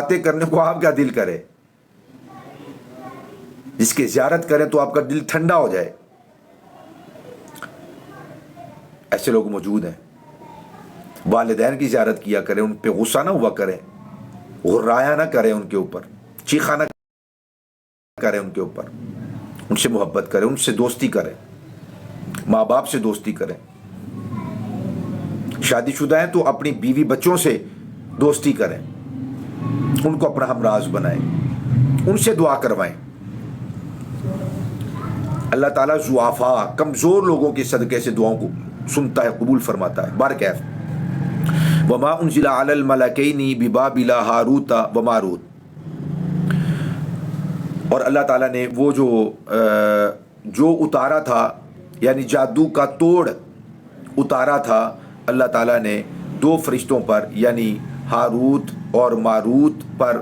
باتیں کرنے کو آپ کا دل کرے، جس کی زیارت کریں تو آپ کا دل ٹھنڈا ہو جائے، ایسے لوگ موجود ہیں۔ والدین کی زیارت کیا کریں، ان پہ غصہ نہ ہوا کریں، غرایا نہ کریں ان کے اوپر، چیخا نہ کریں ان کے اوپر، ان سے محبت کریں، ان سے دوستی کریں، ماں باپ سے دوستی کریں۔ شادی شدہ ہیں تو اپنی بیوی بچوں سے دوستی کریں، ان کو اپنا ہمراز بنائیں، ان سے دعا کروائیں۔ اللہ تعالیٰ ضعفاء کمزور لوگوں کے صدقے سے دعاؤں کو سنتا ہے، قبول فرماتا ہے۔ بارکیف وما انزل علی الملکین ببابل ہاروت و ماروت، اور اللہ تعالیٰ نے وہ جو اتارا تھا، یعنی جادو کا توڑ اتارا تھا اللہ تعالیٰ نے دو فرشتوں پر، یعنی ہاروت اور ماروت پر،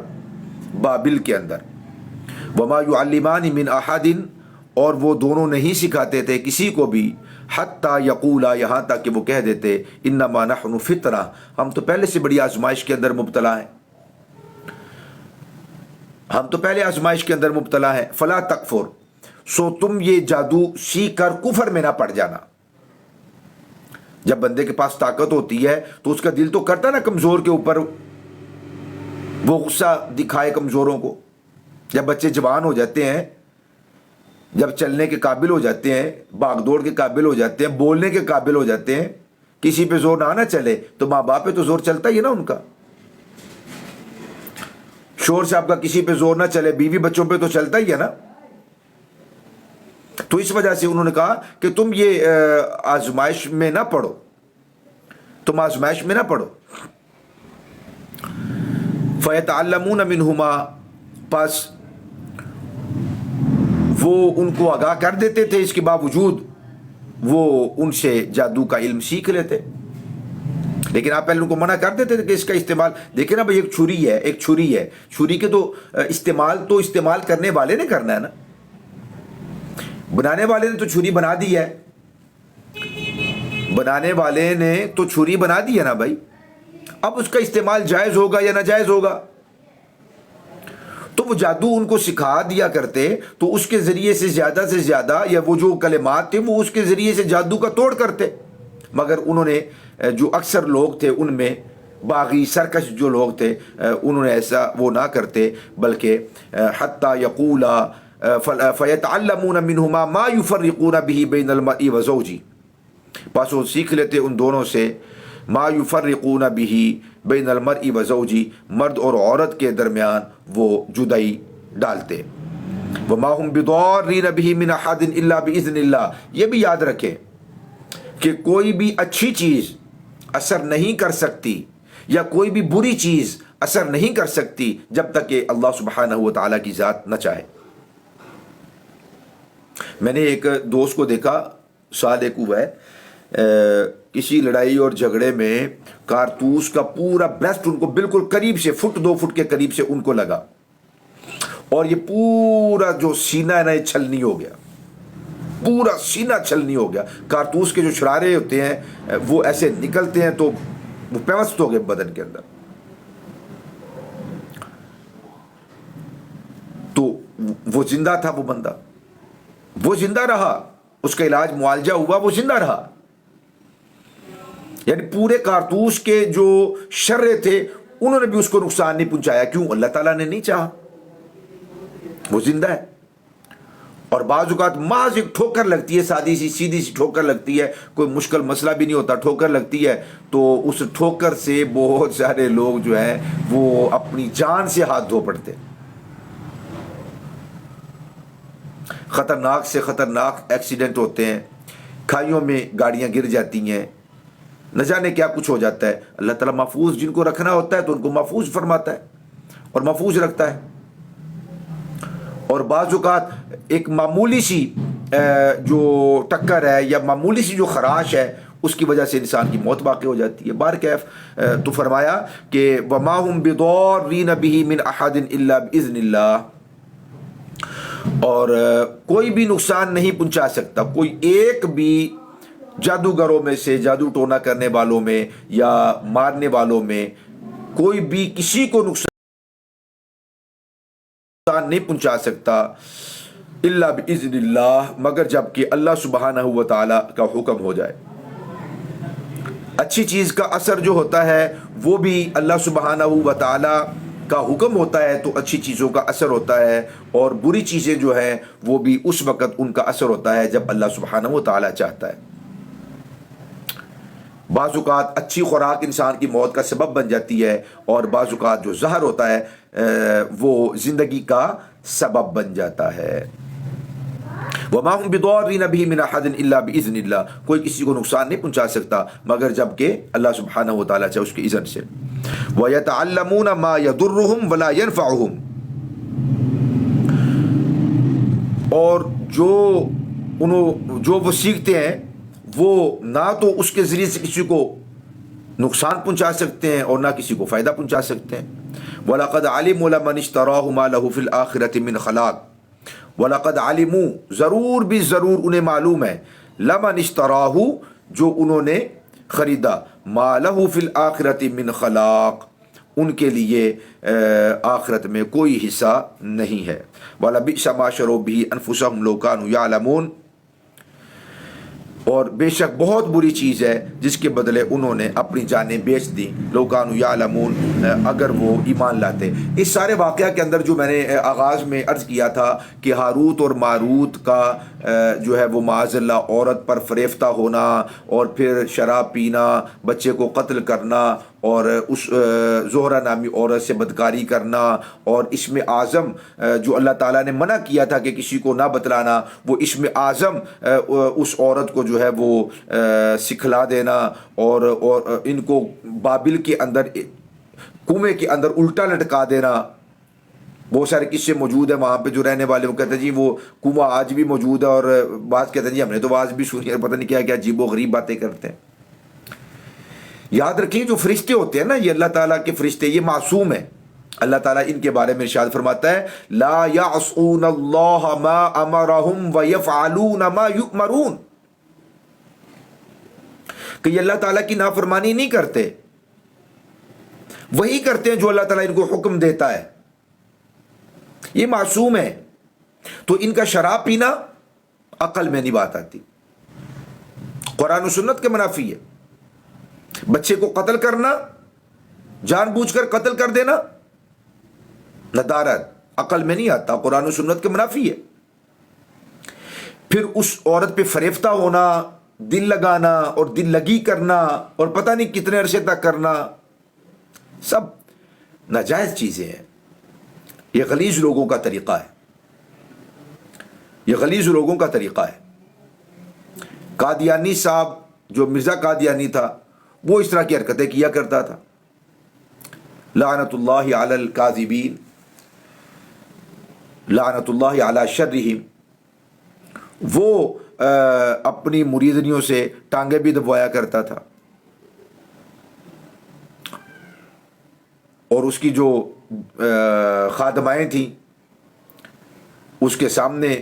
بابل کے اندر۔ وما یعلمان من احد، اور وہ دونوں نہیں سکھاتے تھے کسی کو بھی، حتیٰ یقولا، یہاں تک کہ وہ کہہ دیتے، انما نحن فتنہ، ہم تو پہلے سے بڑی آزمائش کے اندر مبتلا ہیں، ہم تو پہلے آزمائش کے اندر مبتلا ہیں۔ فلا تکفر، سو تم یہ جادو سیکھ کر کفر میں نہ پڑ جانا۔ جب بندے کے پاس طاقت ہوتی ہے تو اس کا دل تو کرتا نا کمزور کے اوپر وہ غصہ دکھائے کمزوروں کو۔ جب بچے جوان ہو جاتے ہیں، جب چلنے کے قابل ہو جاتے ہیں، بھاگ دوڑ کے قابل ہو جاتے ہیں، بولنے کے قابل ہو جاتے ہیں، کسی پہ زور نہ چلے تو ماں باپ پہ تو زور چلتا ہی ہے نا ان کا۔ شور سے آپ کا کسی پہ زور نہ چلے، بیوی بچوں پہ تو چلتا ہی ہے نا۔ تو اس وجہ سے انہوں نے کہا کہ تم یہ آزمائش میں نہ پڑو، تم آزمائش میں نہ پڑو۔ فَيَتَعَلَّمُونَ مِنْهُمَا، پس وہ ان کو آگاہ کر دیتے تھے، اس کے باوجود وہ ان سے جادو کا علم سیکھ لیتے، لیکن آپ پہلے ان کو منع کر دیتے تھے کہ اس کا استعمال، دیکھیں نا بھائی، ایک چھری ہے، ایک چھری ہے، چھری کے تو استعمال کرنے والے نے کرنا ہے نا۔ بنانے والے نے تو چھری بنا دی ہے، بنانے والے نے تو چھری بنا دی ہے نا بھائی، اب اس کا استعمال جائز ہوگا یا ناجائز ہوگا۔ تو وہ جادو ان کو سکھا دیا کرتے، تو اس کے ذریعے سے زیادہ یا وہ جو کلمات تھے وہ اس کے ذریعے سے جادو کا توڑ کرتے، مگر انہوں نے جو اکثر لوگ تھے ان میں باغی سرکش جو لوگ تھے انہوں نے ایسا وہ نہ کرتے، بلکہ حتیٰ یقولا فَيَتَعَلَّمُونَ مِنْهُمَا مَا يُفَرِّقُونَ بِهِ بَيْنَ الْمَرْءِ وَزَوْجِهِ، پس وہ سیکھ لیتے ان دونوں سے ما یفرقون به بین المرء و زوجی، مرد اور عورت کے درمیان وہ جدائی ڈالتے۔ وما هم بضارین به من احد الا باذن اللہ، یہ بھی یاد رکھیں کہ کوئی بھی اچھی چیز اثر نہیں کر سکتی یا کوئی بھی بری چیز اثر نہیں کر سکتی جب تک کہ اللہ سبحانہ و تعالیٰ کی ذات نہ چاہے۔ میں نے ایک دوست کو دیکھا، سال ایک ہوا ہے، کسی لڑائی اور جھگڑے میں کارتوس کا پورا بریسٹ ان کو بالکل قریب سے 1-2 فٹ کے قریب سے ان کو لگا، اور یہ پورا جو سینہ ہے نا یہ چھلنی ہو گیا، پورا سینہ چھلنی ہو گیا۔ کارتوس کے جو شرارے ہوتے ہیں وہ ایسے نکلتے ہیں تو وہ پیوست ہو گئے بدن کے اندر۔ تو وہ زندہ تھا، وہ بندہ وہ زندہ رہا، اس کا علاج معالجہ ہوا، وہ زندہ رہا۔ یعنی پورے کارتوس کے جو شرے تھے انہوں نے بھی اس کو نقصان نہیں پہنچایا، کیوں؟ اللہ تعالیٰ نے نہیں چاہا، وہ زندہ ہے۔ اور بعض اوقات محض ایک ٹھوکر لگتی ہے، سیدھی سی ٹھوکر لگتی ہے، کوئی مشکل مسئلہ بھی نہیں ہوتا، ٹھوکر لگتی ہے تو اس ٹھوکر سے بہت سارے لوگ جو ہیں وہ اپنی جان سے ہاتھ دھو پڑتے۔ خطرناک سے خطرناک ایکسیڈنٹ ہوتے ہیں، کھائیوں میں گاڑیاں گر جاتی ہیں، نہ جانے کیا کچھ ہو جاتا ہے۔ اللہ تعالیٰ محفوظ جن کو رکھنا ہوتا ہے تو ان کو محفوظ فرماتا ہے اور محفوظ رکھتا ہے۔ اور بعض اوقات ایک معمولی سی جو ٹکر ہے یا معمولی سی جو خراش ہے اس کی وجہ سے انسان کی موت واقع ہو جاتی ہے۔ بارکیف تو فرمایا کہ وما هم بضارین به من احد الا باذن اللہ، اور کوئی بھی نقصان نہیں پہنچا سکتا، کوئی ایک بھی جادوگروں میں سے، جادو ٹونا کرنے والوں میں یا مارنے والوں میں کوئی بھی کسی کو نقصان نقصان نہیں پہنچا سکتا الا باذن اللہ، مگر جب کہ اللہ سبحانہ و تعالیٰ کا حکم ہو جائے۔ اچھی چیز کا اثر جو ہوتا ہے وہ بھی اللہ سبحانہ و تعالیٰ کا حکم ہوتا ہے تو اچھی چیزوں کا اثر ہوتا ہے، اور بری چیزیں جو ہیں وہ بھی اس وقت ان کا اثر ہوتا ہے جب اللہ سبحانہ و تعالیٰ چاہتا ہے۔ بعض اوقات اچھی خوراک انسان کی موت کا سبب بن جاتی ہے، اور بعض اوقات جو زہر ہوتا ہے وہ زندگی کا سبب بن جاتا ہے۔ وَمَا هُمْ بِضَارِّينَ بِهِ مِنْ أَحَدٍ إِلَّا بِإِذْنِ اللَّهِ، کوئی کسی کو نقصان نہیں پہنچا سکتا مگر جب کہ اللہ سبحانہ و تعالیٰ چاہے اس کے اذن سے۔ وَيَتَعَلَّمُونَ مَا يَضُرُّهُمْ وَلَا يَنْفَعُهُمْ، اور جو وہ سیکھتے ہیں وہ نہ تو اس کے ذریعے سے کسی کو نقصان پہنچا سکتے ہیں اور نہ کسی کو فائدہ پہنچا سکتے ہیں۔ وَلَقَدْ عَلِمُوا لَمَنِ اشْتَرَاهُ مَا لَهُ فِي الْآخِرَةِ مِنْ خَلَاقٍ، وَلَقَدْ عَلِمُوا، ضرور بھی ضرور انہیں معلوم ہے، لَمَنِ اشْتَرَاهُ، جو انہوں نے خریدا، مَا لَهُ فِي الْآخِرَةِ مِنْ خَلَاقٍ، ان کے لیے آخرت میں کوئی حصہ نہیں ہے۔ وَلَبِئْسَ مَا شَرَوْا بِهِ أَنفُسَهُمْ لَوْ كَانُوا يَعْلَمُونَ، اور بے شک بہت بری چیز ہے جس کے بدلے انہوں نے اپنی جانیں بیچ دی، لو کانوا یعلمون، اگر وہ ایمان لاتے۔ اس سارے واقعہ کے اندر جو میں نے آغاز میں عرض کیا تھا کہ ہاروت اور ماروت کا جو ہے وہ معاذ اللہ عورت پر فریفتہ ہونا، اور پھر شراب پینا، بچے کو قتل کرنا، اور اس زہرہ نامی عورت سے بدکاری کرنا، اور اسم اعظم جو اللہ تعالیٰ نے منع کیا تھا کہ کسی کو نہ بتلانا، وہ اسم اعظم اس عورت کو جو ہے وہ سکھلا دینا، اور ان کو بابل کے اندر کنویں کے اندر الٹا لٹکا دینا۔ بہت سارے قصے موجود ہیں وہاں پہ، جو رہنے والے وہ کہتے ہیں جی وہ کنواں آج بھی موجود ہے، اور بعض کہتے ہیں جی ہم نے تو آج بھی سنی ہے، پتہ نہیں کیا کیا عجیب و غریب باتیں کرتے ہیں۔ یاد رکھیں جو فرشتے ہوتے ہیں نا، یہ اللہ تعالیٰ کے فرشتے، یہ معصوم ہیں۔ اللہ تعالیٰ ان کے بارے میں ارشاد فرماتا ہے لا یعصون اللہ ما امرہم ویفعلون ما یؤمرون، کہ یہ اللہ تعالیٰ کی نافرمانی نہیں کرتے، وہی کرتے ہیں جو اللہ تعالیٰ ان کو حکم دیتا ہے۔ یہ معصوم ہے، تو ان کا شراب پینا عقل میں نہیں بات آتی، قرآن و سنت کے منافی ہے۔ بچے کو قتل کرنا، جان بوجھ کر قتل کر دینا، ندارت، عقل میں نہیں آتا، قرآن و سنت کے منافی ہے۔ پھر اس عورت پہ فریفتہ ہونا، دل لگانا اور دل لگی کرنا، اور پتہ نہیں کتنے عرصے تک کرنا، سب ناجائز چیزیں ہیں۔ یہ غلیظ لوگوں کا طریقہ ہے، یہ غلیظ لوگوں کا طریقہ ہے۔ قادیانی صاحب جو مرزا قادیانی تھا وہ اس طرح کی حرکتیں کیا کرتا تھا، لعنت اللہ علی الکاذبین، لعنت اللہ علی شرہم۔ وہ اپنی مریدنیوں سے ٹانگیں بھی دبوایا کرتا تھا، اور اس کی جو خادمائیں تھیں اس کے سامنے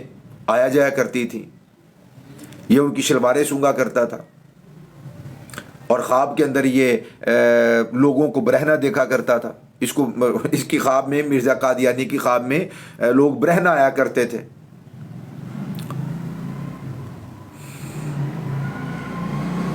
آیا جایا کرتی تھی، یہ ان کی شلواریں سونگا کرتا تھا، اور خواب کے اندر یہ لوگوں کو برہنہ دیکھا کرتا تھا۔ اس کی خواب میں، مرزا قادیانی کی خواب میں لوگ برہنہ آیا کرتے تھے۔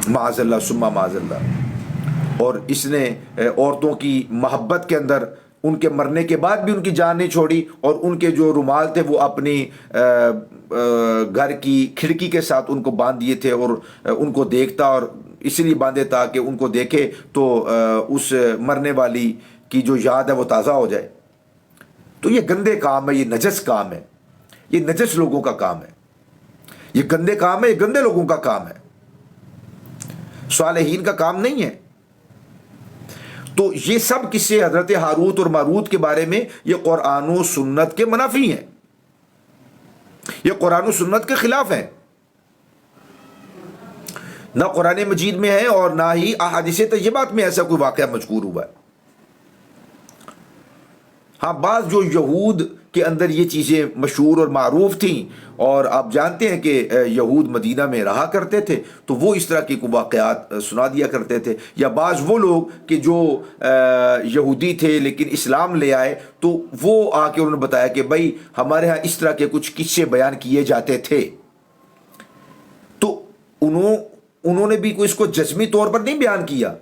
معاذ اللہ ثم معاذ اللہ۔ اور اس نے عورتوں کی محبت کے اندر ان کے مرنے کے بعد بھی ان کی جان نہیں چھوڑی، اور ان کے جو رومال تھے وہ اپنی گھر کی کھڑکی کے ساتھ ان کو باندھ دیے تھے، اور ان کو دیکھتا، اور اس لیے باندھے تاکہ ان کو دیکھے تو اس مرنے والی کی جو یاد ہے وہ تازہ ہو جائے۔ تو یہ گندے کام ہے، یہ نجس کام ہے، یہ نجس لوگوں کا کام ہے، یہ گندے کام ہے، یہ گندے لوگوں کا کام ہے، صالحین کا کام نہیں ہے۔ تو یہ سب قصے حضرت ہاروت اور ماروت کے بارے میں یہ قرآن و سنت کے منافی ہیں، یہ قرآن و سنت کے خلاف ہیں، نہ قرآن مجید میں ہے اور نہ ہی احادیث طیبات میں ایسا کوئی واقعہ مذکور ہوا ہے۔ ہاں بعض جو یہود کے اندر یہ چیزیں مشہور اور معروف تھیں، اور آپ جانتے ہیں کہ یہود مدینہ میں رہا کرتے تھے، تو وہ اس طرح کے واقعات سنا دیا کرتے تھے. یا بعض وہ لوگ کہ جو یہودی تھے لیکن اسلام لے آئے، تو وہ آ کے انہوں نے بتایا کہ بھائی ہمارے ہاں اس طرح کے کچھ قصے بیان کیے جاتے تھے. تو انہوں نے بھی اس کو جزمی طور پر نہیں بیان کیا،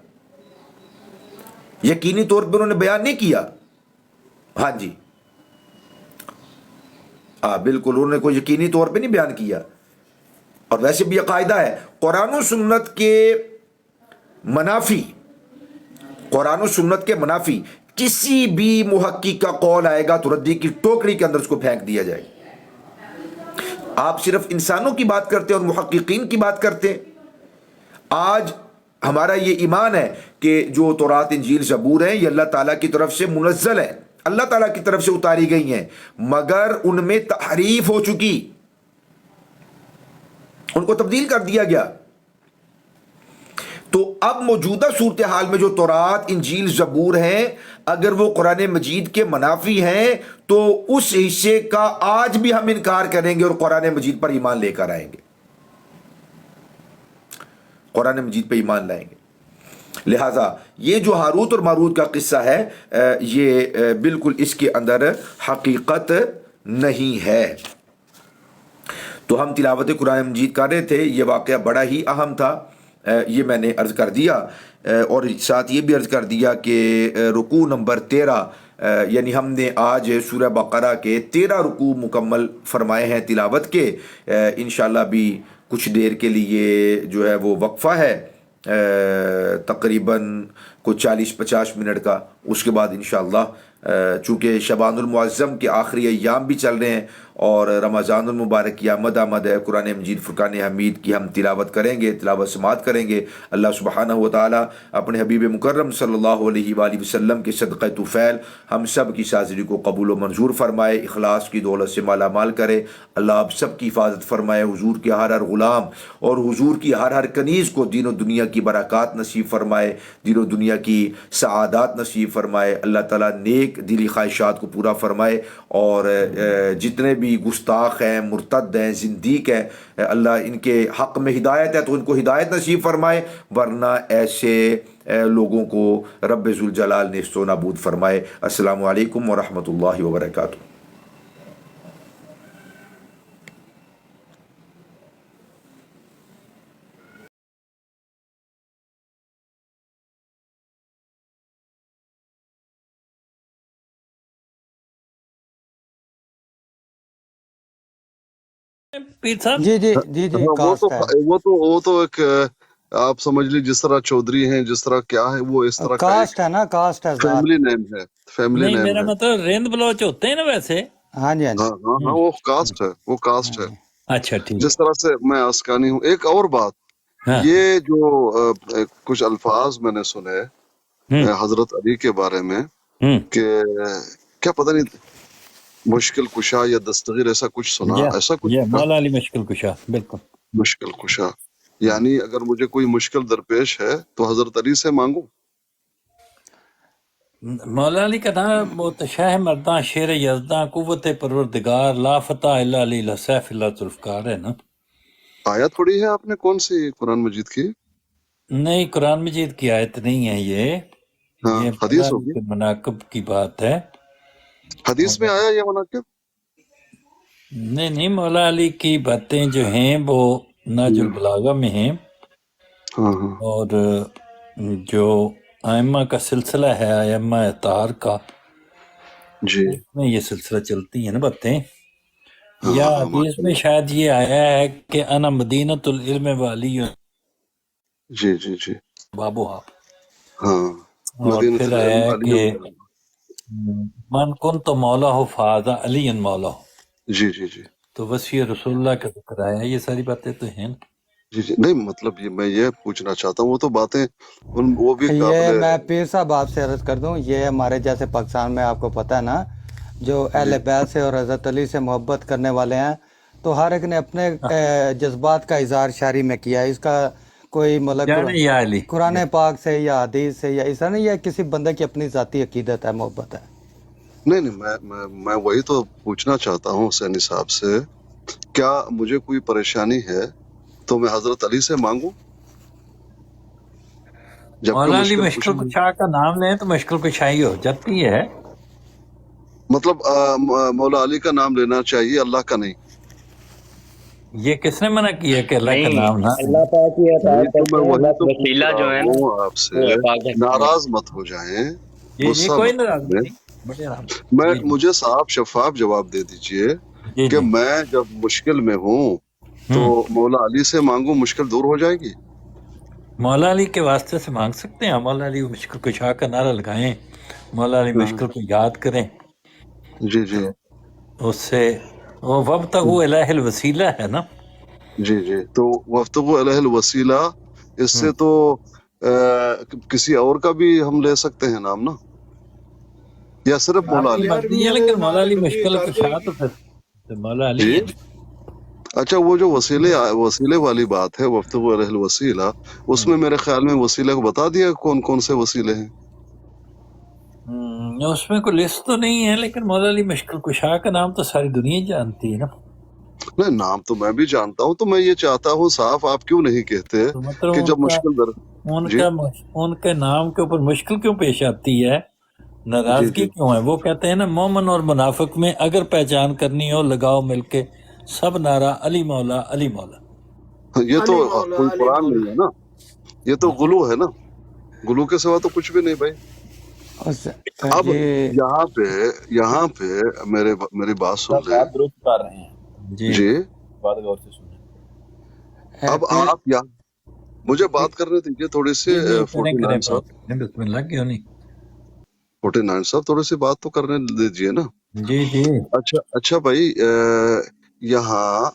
یقینی طور پر انہوں نے بیان نہیں کیا. ہاں جی، بالکل انہوں نے کوئی یقینی طور پہ نہیں بیان کیا. اور ویسے بھی یہ قاعدہ ہے، قرآن و سنت کے منافی، قرآن و سنت کے منافی کسی بھی محقق کا قول آئے گا تو ردی کی ٹوکری کے اندر اس کو پھینک دیا جائے. آپ صرف انسانوں کی بات کرتے ہیں اور محققین کی بات کرتے ہیں. آج ہمارا یہ ایمان ہے کہ جو تورات انجیل زبور ہیں یہ اللہ تعالیٰ کی طرف سے منزل ہیں، اللہ تعالیٰ کی طرف سے اتاری گئی ہیں، مگر ان میں تحریف ہو چکی، ان کو تبدیل کر دیا گیا. تو اب موجودہ صورتحال میں جو تورات انجیل زبور ہیں، اگر وہ قرآن مجید کے منافی ہیں تو اس حصے کا آج بھی ہم انکار کریں گے اور قرآن مجید پر ایمان لے کر آئیں گے، قرآن مجید پہ ایمان لائیں گے. لہٰذا یہ جو ہاروت اور ماروت کا قصہ ہے، یہ بالکل اس کے اندر حقیقت نہیں ہے. تو ہم تلاوت قرآن مجید کر رہے تھے، یہ واقعہ بڑا ہی اہم تھا، یہ میں نے عرض کر دیا. اور ساتھ یہ بھی عرض کر دیا کہ رکوع نمبر 13، یعنی ہم نے آج سورہ بقرہ کے 13 رکوع مکمل فرمائے ہیں تلاوت کے. انشاءاللہ بھی کچھ دیر کے لیے جو ہے وہ وقفہ ہے، تقریباً کوئی 40-50 منٹ کا. اس کے بعد انشاءاللہ چونکہ شبان المعظم کے آخری ایام بھی چل رہے ہیں اور رمضان المبارک کی آمد ہے، قرآن مجید فرقان حمید کی ہم تلاوت کریں گے، تلاوت سماعت کریں گے. اللہ سبحانہ و تعالیٰ اپنے حبیب مکرم صلی اللہ علیہ وآلہ وسلم کے صدقہ طفیل ہم سب کی حاضری کو قبول و منظور فرمائے، اخلاص کی دولت سے مالا مال کرے. اللہ آپ سب کی حفاظت فرمائے، حضور کے ہر غلام اور حضور کی ہر کنیز کو دین و دنیا کی برکات نصیب فرمائے، دین و دنیا کی سعادات نصیب فرمائے. اللہ تعالیٰ نیک دلی خواہشات کو پورا فرمائے، اور جتنے بھی گستاخ ہیں، مرتد ہیں، زندیق ہیں، اللہ ان کے حق میں ہدایت ہے تو ان کو ہدایت نصیب فرمائے، ورنہ ایسے لوگوں کو رب ذوالجلال نیست و نابود فرمائے. السلام علیکم ورحمۃ اللہ وبرکاتہ. پیر صاحب جی جی جی جی ہاں، کاسٹ ہے، وہ تو ایک آپ سمجھ لی جس طرح چودھری ہیں، جس طرح کیا ہے، وہ اس طرح کا ایک کاسٹ ہے نا، کاسٹ ہے ذات. فیملی نیم ہے، فیملی نہیں، نیم میرا ہے. مطلب رند بلوچ ہوتے ہیں نا ویسے. ہاں جی ہاں جی. ہاں ہاں ہاں، وہ کاسٹ ہے، وہ کاسٹ ہے. اچھا ٹھیک. جس طرح سے میں اسکانی ہوں. ایک اور بات، ہاں. یہ جو کچھ الفاظ میں نے سنے ہوں حضرت علی کے بارے میں ہوں کہ کیا پتہ نہیں مشکل کشا یا دستگیر، ایسا کچھ سنا، ایسا کچھ یہ مولا علی مشکل کشا، بالکل مشکل کشا. یعنی اگر مجھے کوئی مشکل درپیش ہے تو حضرت علی سے مانگوں. مولا علی کا نام متشاہ مرداں شیر یزداں قوت پروردگار لا فتح الا علی لسیف اللہ ذوالفقار ہے نا. آیا تھوڑی ہے آپ نے کون سی قرآن مجید کی؟ نہیں، قرآن مجید کی آیت نہیں ہے یہ ہاں، مولا حدیث علی ہوگی. کے مناقب کی بات ہے. حدیث میں آیا یہ مناقب؟ نہیں، مولا علی کی باتیں جو ہیں وہ ناج البلاغہ میں ہیں، ہاں ہاں اور جو ائمہ کا سلسلہ ہے، ائمہ اطہار کا، جی اس میں یہ سلسلہ چلتی ہیں نا باتیں. ہاں یا ہاں، حدیث ماشاء میں اللہ. شاید یہ آیا ہے کہ انا مدینۃ العلم والی جی جی جی بابوہا، ہاں، اور مدینۃ پھر آیا العلم ہے علی کہ العلم. من کنت مولا فاذا علی مولا. جی جی جی تو وسیع رسول اللہ کا ذکر آیا ہے. یہ ساری باتیں تو ہیں. جی جی. نہیں مطلب یہ میں یہ پوچھنا چاہتا ہوں، وہ تو باتیں وہ بھی قابل. یہ میں پیر صاحب آپ سے عرض کر دوں، یہ ہمارے جیسے پاکستان میں آپ کو پتہ ہے نا، جو اہل بیت سے اور حضرت علی سے محبت کرنے والے ہیں، تو ہر ایک نے اپنے جذبات کا اظہار شاعری میں کیا ہے. اس کا کوئی مطلب یعنی یا علی، قرآن پاک سے یا حدیث سے یا ایسا نہیں ہے، کسی بندے کی اپنی ذاتی عقیدت ہے، محبت ہے. نہیں میں وہی تو پوچھنا چاہتا ہوں حسینی صاحب سے، کیا مجھے کوئی پریشانی ہے تو میں حضرت علی سے مانگوں جبکہ مولا علی مشکل مشکل کشا؟ کشا کا نام لیں تو مشکل کشائی ہو جاتی ہے. مطلب مولا علی کا نام لینا چاہیے، اللہ کا نہیں؟ یہ کس نے منع کیا کہ اللہ کا نہیں، نام نہ لیں؟ اللہ پاک کی وہی اطاعت تو کرتے میں ہیں، وہی بس تو پوچھ وسیلہ رہا جو ہے نا ہوں آپ سے، وہ پاک رکھتے ہیں. ناراض مت ہو جائیں، جی غصہ کوئی مت ناراضگی کریں۔ نہیں، بڑے آرام سے. جی جی مجھے صاف شفاف جواب دے دیجئے جی کہ جی. میں جب مشکل میں ہوں تو مولا علی سے مانگوں، مشکل دور ہو جائے گی؟ مولا علی کے واسطے سے مانگ سکتے ہیں. مولا علی مشکل کشا کا نعرہ لگائیں، مولا علی مشکل کو یاد کریں جی جی تو اس سے وہ وابتغوا الیہ الوسیلہ ہے نا. جی جی تو وفتغوا الیہ الوسیلہ، اس سے تو کسی اور کا بھی ہم لے سکتے ہیں نام نا، یا صرف آپ مولا کی علی؟ مرضی ہے، لیکن مولا علی مشکل کشا تو پھر مولا علی جی ہے. اچھا، وہ جو وسیلے والی بات ہے وفتغوا الیہ الوسیلہ، اس میں میرے خیال میں وسیلے کو بتا دیا کون کون سے وسیلے ہیں۔ اس میں کوئی لسٹ تو نہیں ہے، لیکن مولا علی مشکل کشا کا نام تو ساری دنیا جانتی ہے نا. نہیں، نام تو میں بھی جانتا ہوں، تو میں یہ چاہتا ہوں صاف آپ کیوں نہیں کہتے تو مطلب کہ جب مشکل در جی ان کے نام کے اوپر مشکل کیوں پیش آتی ہے، جی ناراضگی جی کیوں ہے؟ وہ کہتے ہیں نا مومن اور منافق میں اگر پہچان کرنی ہو لگاؤ مل کے سب نعرہ علی مولا علی مولا. یہ تو کوئی قرآن نہیں ہے نا، یہ تو غلو ہے نا، غلو کے سوا تو کچھ بھی نہیں بھائی۔ اب جی یہاں پہ میری بات سن لیں آپ درست کر رہے ہیں. جی جی۔ بات غور سے سنیں. اب آپ یہاں مجھے بات کرنے دیجیے تھوڑی سی، جی جی کریں 49 بات صاحب، کریں، بسم اللہ کیوں نہیں. 49 صاحب تھوڑی سی بات تو کرنے دیجیے نا۔ جی جی اچھا بھائی، یہاں